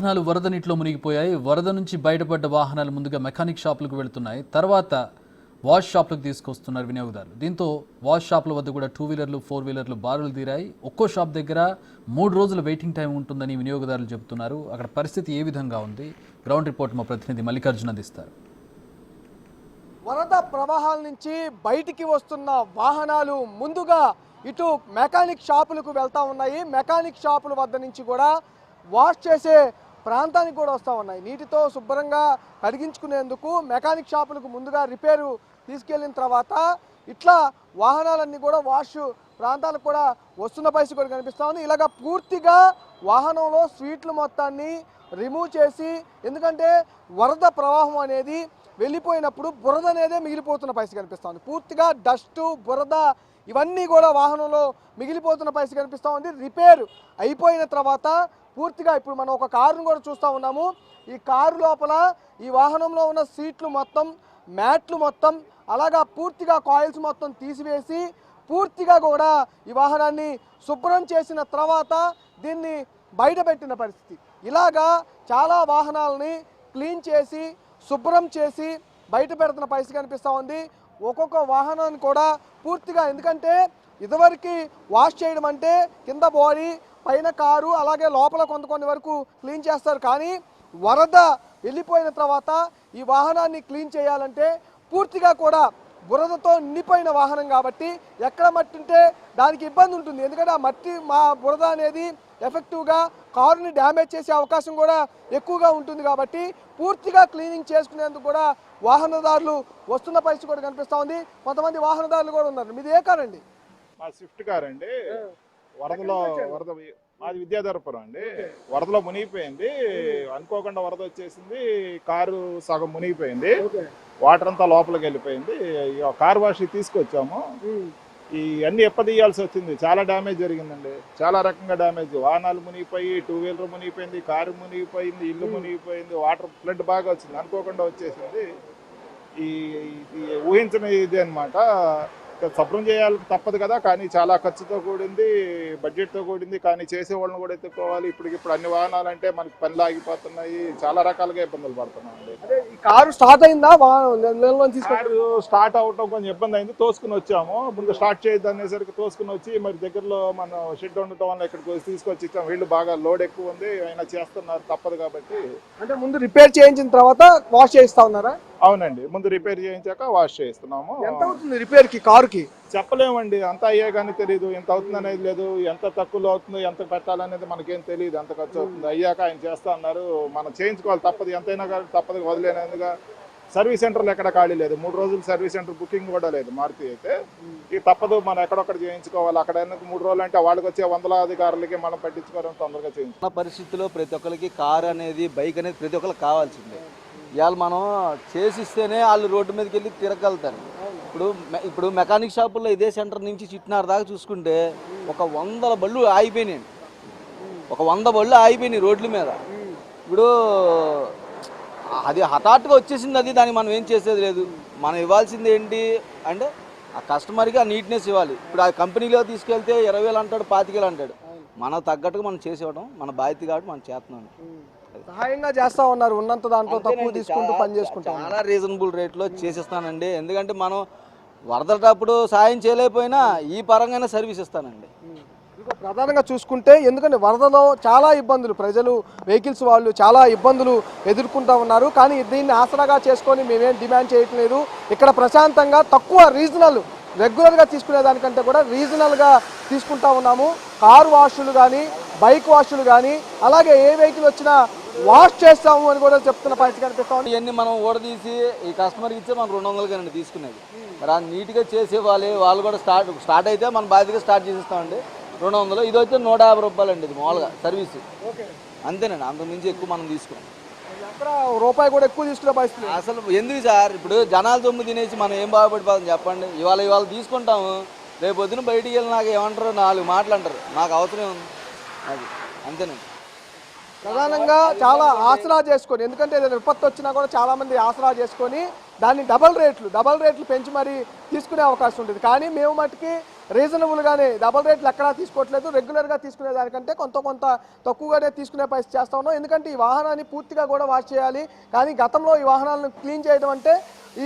వాహనాలు వరద నీటిలో మునిగిపోయాయి. వరద నుంచి బయటపడ్డ వాహనాలు ముందుగా మెకానిక్ షాపులకు వెళుతున్నాయి. తర్వాత వాష్ షాపులకు తీసుకొస్తున్నారు వినియోగదారులు. దీంతో వాష్ షాపుల వద్ద కూడా 2 వీలర్లు 4 వీలర్లు బారులు తీరాయి. ఒక్కో షాప్ దగ్గర 3 రోజుల వెయిటింగ్ టైం ఉంటుందని వినియోగదారులు చెబుతున్నారు. అక్కడ పరిస్థితి ఏ విధంగా ఉంది? గ్రౌండ్ రిపోర్ట్ మా ప్రతినిధి మల్లికార్జున అందిస్తారు. వరద ప్రవాహాల నుంచి బయటికి వస్తున్న వాహనాలు ముందుగా ఇటు మెకానిక్ షాపులకు వెళ్తూ ఉన్నాయి. మెకానిక్ షాపుల వద్ద నుంచి కూడా వాష్ చేసే ప్రాంతానికి కూడా వస్తూ ఉన్నాయి. నీటితో శుభ్రంగా కడిగించుకునేందుకు మెకానిక్ షాపులకు ముందుగా రిపేరు తీసుకెళ్ళిన తర్వాత ఇట్లా వాహనాలన్నీ కూడా వాష్ ప్రాంతాలకు కూడా వస్తున్న పరిస్థితి కూడా కనిపిస్తూ ఉంది. ఇలాగ పూర్తిగా వాహనంలో స్వీట్లు మొత్తాన్ని రిమూవ్ చేసి, ఎందుకంటే వరద ప్రవాహం అనేది వెళ్ళిపోయినప్పుడు బురద అనేదే మిగిలిపోతున్న పరిస్థితి కనిపిస్తూ ఉంది. పూర్తిగా డస్టు బురద ఇవన్నీ కూడా వాహనంలో మిగిలిపోతున్న పరిస్థితి కనిపిస్తూ ఉంది. రిపేర్ అయిపోయిన తర్వాత పూర్తిగా ఇప్పుడు మనం ఒక కారును కూడా చూస్తూ ఉన్నాము. ఈ కారు లోపల ఈ వాహనంలో ఉన్న సీట్లు మొత్తం, మ్యాట్లు మొత్తం, అలాగా పూర్తిగా కాయిల్స్ మొత్తం తీసివేసి పూర్తిగా కూడా ఈ వాహనాన్ని శుభ్రం చేసిన తర్వాత దీన్ని బయట పెట్టిన పరిస్థితి. ఇలాగా చాలా వాహనాలని క్లీన్ చేసి శుభ్రం చేసి బయట పెడుతున్న పరిస్థితి కనిపిస్తూ ఉంది. ఒక్కొక్క వాహనాన్ని కూడా పూర్తిగా, ఎందుకంటే ఇదివరకు వాష్ చేయడం అంటే కింద బాడీ పైన కారు అలాగే లోపల కొన్ని వరకు క్లీన్ చేస్తారు. కానీ వరద వెళ్ళిపోయిన తర్వాత ఈ వాహనాన్ని క్లీన్ చేయాలంటే పూర్తిగా కూడా బురదతో నిండిపోయిన వాహనం కాబట్టి ఎక్కడ మట్టి ఉంటే దానికి ఇబ్బంది ఉంటుంది. ఎందుకంటే ఆ మట్టి బురద అనేది ఎఫెక్టివ్గా కారుని డ్యామేజ్ చేసే అవకాశం కూడా ఎక్కువగా ఉంటుంది. కాబట్టి పూర్తిగా క్లీనింగ్ చేసుకునేందుకు కూడా వాహనదారులు వస్తున్న పరిస్థితి కూడా కనిపిస్తూ ఉంది. కొంతమంది వాహనదారులు కూడా ఉన్నారు. మీది ఏ కార్ అండి? మా స్విఫ్ట్ కార్ అండి. వరద మాది విద్యాధరపురం అండి. వరదలో మునిగిపోయింది. అనుకోకుండా వరద వచ్చేసింది. కారు సగం మునిగిపోయింది. వాటర్ అంతా లోపలికి వెళ్ళిపోయింది. కార్ వాష్ తీసుకొచ్చాము. ఈ అన్ని ఎప్పదీయాల్సి వచ్చింది. చాలా డ్యామేజ్ జరిగిందండి. చాలా రకంగా డ్యామేజ్. వాహనాలు మునిగిపోయి, 2 వీలర్ మునిగిపోయింది, కారు మునిగిపోయింది, ఇల్లు మునిగిపోయింది. వాటర్ ఫ్లడ్ బాగా వచ్చింది. అనుకోకుండా వచ్చేసింది. ఈ ఊహించని ఇది అనమాట. శుభ్రం చేయాలి తప్పదు కదా, కానీ చాలా ఖర్చుతో కూడింది, బడ్జెట్తో కూడింది. కానీ చేసేవాళ్ళని కూడా ఎత్తుకోవాలి. ఇప్పుడు అన్ని వాహనాలు అంటే మనకి పనులు ఆగిపోతున్నాయి. చాలా రకాలుగా ఇబ్బందులు పడుతున్నాం అండి. కారు స్టార్ట్ అయిందా? కారు స్టార్ట్ అవటం కొంచెం ఇబ్బంది అయింది. తోసుకుని వచ్చాము. ముందు స్టార్ట్ చేయొద్దు అనేసరికి తోసుకుని వచ్చి, మరి దగ్గరలో మనం షెడ్ ఉండటం వల్ల ఇక్కడికి తీసుకొచ్చి ఇచ్చాం. వీళ్ళు బాగా లోడ్ ఎక్కువ ఉంది, అయినా చేస్తున్నారు తప్పదు కాబట్టి. అంటే ముందు రిపేర్ చేయించిన తర్వాత వాష్ చేయిస్తా ఉన్నారా? అవునండి, ముందు రిపేర్ చేయించాక వాష్ చేస్తున్నాము. ఎంత అవుతుంది రిపేర్ కి కారుకి? చెప్పలేమండి. అంత అయ్యే కానీ తెలియదు. ఎంత అవుతుంది అనేది లేదు. ఎంత తక్కువలో అవుతుందో, ఎంత పెట్టాలనేది మనకేం తెలియదు. ఎంత ఖర్చు అవుతుంది అయ్యాక ఆయన చేస్తా అన్నారు. మనం చేయించుకోవాలి తప్పదు. ఎంతైనా కానీ తప్పదు, వదిలేనందుగా. సర్వీస్ సెంటర్లు ఎక్కడ ఖాళీ లేదు. 3 రోజులు సర్వీస్ సెంటర్ బుకింగ్ కూడా లేదు మారుతి అయితే. ఇది తప్పదు, మనం ఎక్కడొక్కడ చేయించుకోవాలి. అక్కడ 3 రోజులు అంటే వాళ్ళకి వచ్చే వందలాధికారులకి మనం పట్టించుకోవడం తొందరగా చేయించుకోవాలి. పరిస్థితుల్లో ప్రతి ఒక్కరికి కారు అనేది, బైక్ అనేది ప్రతి ఒక్కరికి కావాల్సిందే. ఇవాళ మనం చేసిస్తేనే వాళ్ళు రోడ్డు మీదకి వెళ్ళి తిరగలుగుతారు. ఇప్పుడు మెకానిక్ షాపుల్లో ఇదే సెంటర్ నుంచి చిట్నార్ దాకా చూసుకుంటే ఒక 100 బళ్ళు ఆగిపోయినాయి. ఒక 100 బళ్ళు ఆగిపోయినాయి రోడ్ల మీద. ఇప్పుడు అది హఠాత్తుగా వచ్చేసింది. అది దానికి మనం ఏం చేసేది లేదు. మనం ఇవ్వాల్సింది ఏంటి అంటే ఆ కస్టమర్కి ఆ నీట్నెస్ ఇవ్వాలి. ఇప్పుడు ఆ కంపెనీలో తీసుకెళ్తే 20,000 అంటాడు, 25,000 అంటాడు. మనకు తగ్గట్టుగా మనం చేసేవడం మన బాధ్యత కాబట్టి మనం చేస్తున్నాం. సహాయంగా చేస్తా ఉన్నారు. ఉన్నంత దాంట్లో తక్కువ తీసుకుంటూ పని చేసుకుంటాం. చాలా రీజనబుల్ రేట్లో చేసిస్తానండి. ఎందుకంటే మనం వరదటప్పుడు సాయం చేయలేకపోయినా ఈ పరంగానే సర్వీస్ ఇస్తానండి. ఇంకా ప్రధానంగా చూసుకుంటే, ఎందుకంటే వరదలో చాలా ఇబ్బందులు, ప్రజలు వెహికల్స్ వాళ్ళు చాలా ఇబ్బందులు ఎదుర్కొంటూ ఉన్నారు. కానీ దీన్ని ఆసరాగా చేసుకొని మేమేం డిమాండ్ చేయట్లేదు. ఇక్కడ ప్రశాంతంగా తక్కువ రీజనల్ రెగ్యులర్గా తీసుకునే దానికంటే కూడా రీజనల్గా తీసుకుంటా ఉన్నాము. కారు వాషులు కానీ, బైక్ వాషులు కానీ, అలాగే ఏ వెహికల్ వచ్చినా వాష్ చేస్తాము అని కూడా చెప్తున్న పరిస్థితి కనిపిస్తాం. ఇవన్నీ మనం ఓడదీసి ఈ కస్టమర్కి ఇచ్చే మనం 200 తీసుకునేది. మరి అది నీట్గా చేసేవాలి. వాళ్ళు కూడా స్టార్ట్ అయితే మన బాధ్యతగా స్టార్ట్ చేసిస్తామండి. 200. ఇది వచ్చి 150 రూపాయలు అండి. ఇది మామూలుగా సర్వీస్ అంతేనండి. అంతకుమించి ఎక్కువ మనం తీసుకున్నాం. రూపాయి కూడా ఎక్కువ తీసుకునే పరిస్థితి అసలు ఎందుకు సార్? ఇప్పుడు జనాలు సొమ్ము తినేసి మనం ఏం బాగుపడిపోతాం చెప్పండి. ఇవాళ తీసుకుంటాము, రేపు పొద్దున బయటికి వెళ్ళి నాకు ఏమంటారు, 4 మాటలు అంటారు. నాకు అవసరం ఉంది. అది అంతేనండి. ప్రధానంగా చాలా ఆసరా చేసుకొని, ఎందుకంటే ఏదైనా విపత్తు వచ్చినా కూడా చాలామంది ఆసరా చేసుకొని దాన్ని డబల్ రేట్లు పెంచి మరీ తీసుకునే అవకాశం ఉంటుంది. కానీ మేము మట్టుకి రీజనబుల్గానే డబల్ రేట్లు ఎక్కడా తీసుకోవట్లేదు. రెగ్యులర్గా తీసుకునే దానికంటే కొంత తక్కువగానే తీసుకునే పరిస్థితి చేస్తా ఉన్నాం. ఎందుకంటే ఈ వాహనాన్ని పూర్తిగా కూడా వాష్ చేయాలి. కానీ గతంలో ఈ వాహనాలను క్లీన్ చేయడం అంటే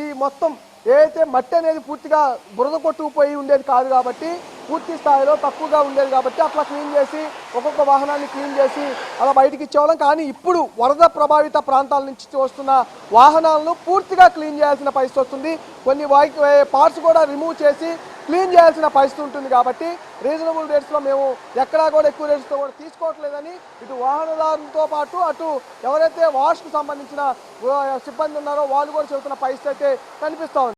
ఈ మొత్తం ఏదైతే మట్టి అనేది పూర్తిగా బురద కొట్టుకుపోయి ఉండేది కాదు కాబట్టి, పూర్తి స్థాయిలో తక్కువగా ఉండేది కాబట్టి అట్లా క్లీన్ చేసి ఒక్కొక్క వాహనాన్ని క్లీన్ చేసి అలా బయటికి ఇచ్చేవాళ్ళం. కానీ ఇప్పుడు వరద ప్రభావిత ప్రాంతాల నుంచి వస్తున్న వాహనాలను పూర్తిగా క్లీన్ చేయాల్సిన పరిస్థితి వస్తుంది. కొన్ని పార్ట్స్ కూడా రిమూవ్ చేసి క్లీన్ చేయాల్సిన పరిస్థితి ఉంటుంది. కాబట్టి రీజనబుల్ రేట్స్లో మేము ఎక్కడా కూడా ఎక్కువ రేట్స్తో కూడా తీసుకోవట్లేదని ఇటు వాహనదారులతో పాటు అటు ఎవరైతే వాష్కు సంబంధించిన సిబ్బంది ఉన్నారో వాళ్ళు కూడా చెబుతున్న పరిస్థితి అయితే కనిపిస్తూ ఉంది.